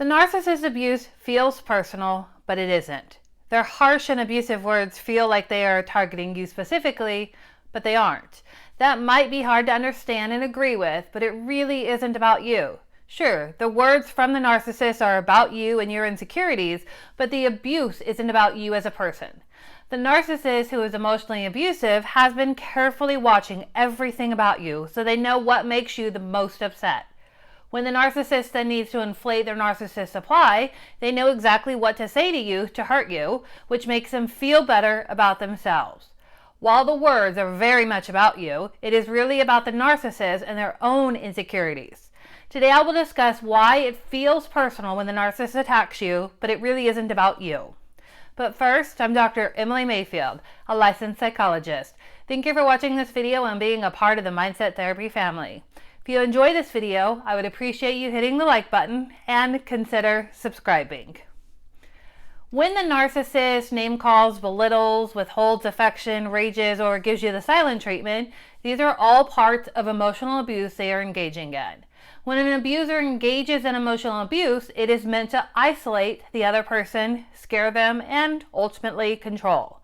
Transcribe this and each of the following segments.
The narcissist's abuse feels personal, but it isn't. Their harsh and abusive words feel like they are targeting you specifically, but they aren't. That might be hard to understand and agree with, but it really isn't about you. Sure, the words from the narcissist are about you and your insecurities, but the abuse isn't about you as a person. The narcissist who is emotionally abusive has been carefully watching everything about you, so they know what makes you the most upset. When the narcissist then needs to inflate their narcissist supply, they know exactly what to say to you to hurt you, which makes them feel better about themselves. While the words are very much about you, it is really about the narcissist and their own insecurities. Today I will discuss why it feels personal when the narcissist attacks you, but it really isn't about you. But first, I'm Dr. Emily Mayfield, a licensed psychologist. Thank you for watching this video and being a part of the Mindset Therapy family. If you enjoy this video, I would appreciate you hitting the like button and consider subscribing. When the narcissist name calls, belittles, withholds affection, rages, or gives you the silent treatment, these are all parts of emotional abuse they are engaging in. When an abuser engages in emotional abuse, it is meant to isolate the other person, scare them, and ultimately control.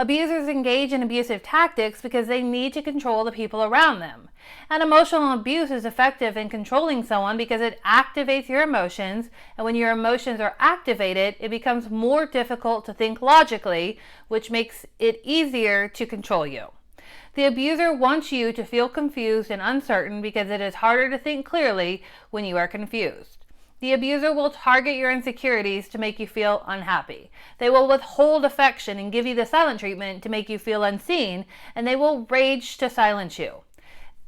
Abusers engage in abusive tactics because they need to control the people around them. And emotional abuse is effective in controlling someone because it activates your emotions, and when your emotions are activated, it becomes more difficult to think logically, which makes it easier to control you. The abuser wants you to feel confused and uncertain because it is harder to think clearly when you are confused. The abuser will target your insecurities to make you feel unhappy. They will withhold affection and give you the silent treatment to make you feel unseen, and they will rage to silence you.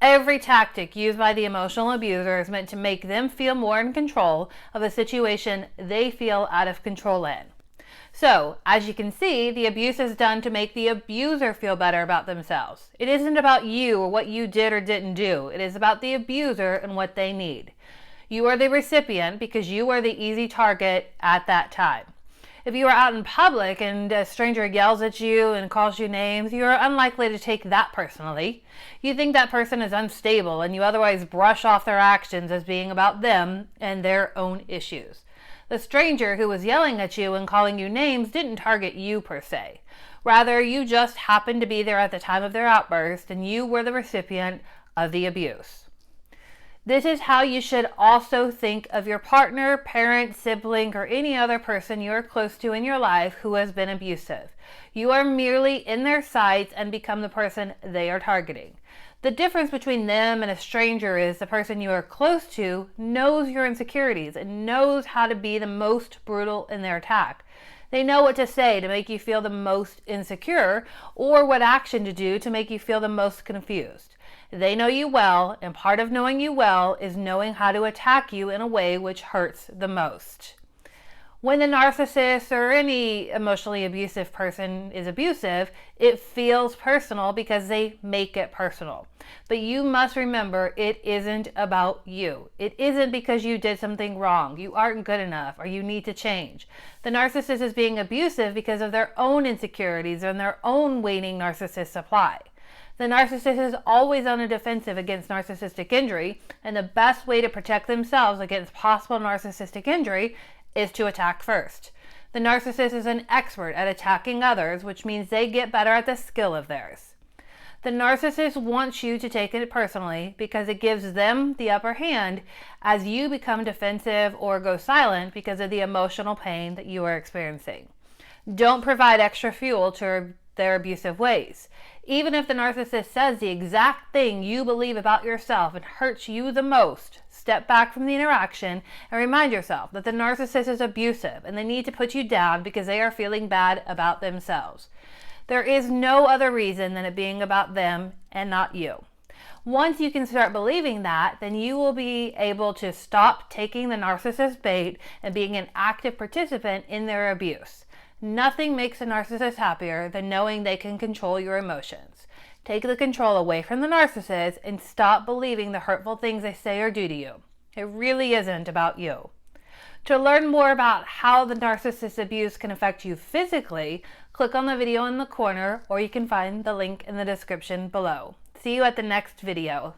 Every tactic used by the emotional abuser is meant to make them feel more in control of a situation they feel out of control in. So, as you can see, the abuse is done to make the abuser feel better about themselves. It isn't about you or what you did or didn't do. It is about the abuser and what they need. You are the recipient because you are the easy target at that time. If you are out in public and a stranger yells at you and calls you names, you are unlikely to take that personally. You think that person is unstable and you otherwise brush off their actions as being about them and their own issues. The stranger who was yelling at you and calling you names didn't target you per se. Rather, you just happened to be there at the time of their outburst and you were the recipient of the abuse. This is how you should also think of your partner, parent, sibling, or any other person you are close to in your life who has been abusive. You are merely in their sights and become the person they are targeting. The difference between them and a stranger is the person you are close to knows your insecurities and knows how to be the most brutal in their attack. They know what to say to make you feel the most insecure or what action to do to make you feel the most confused. They know you well, and part of knowing you well is knowing how to attack you in a way which hurts the most. When the narcissist or any emotionally abusive person is abusive, it feels personal because they make it personal. But you must remember, it isn't about you. It isn't because you did something wrong, you aren't good enough, or you need to change. The narcissist is being abusive because of their own insecurities and their own waning narcissist supply. The narcissist is always on the defensive against narcissistic injury, and the best way to protect themselves against possible narcissistic injury is to attack first. The narcissist is an expert at attacking others, which means they get better at the skill of theirs. The narcissist wants you to take it personally because it gives them the upper hand as you become defensive or go silent because of the emotional pain that you are experiencing. Don't provide extra fuel to their abusive ways. Even if the narcissist says the exact thing you believe about yourself and hurts you the most, step back from the interaction and remind yourself that the narcissist is abusive and they need to put you down because they are feeling bad about themselves. There is no other reason than it being about them and not you. Once you can start believing that, then you will be able to stop taking the narcissist bait and being an active participant in their abuse. Nothing makes a narcissist happier than knowing they can control your emotions. Take the control away from the narcissist and stop believing the hurtful things they say or do to you. It really isn't about you. To learn more about how the narcissist abuse can affect you physically, click on the video in the corner, or you can find the link in the description below. See you at the next video.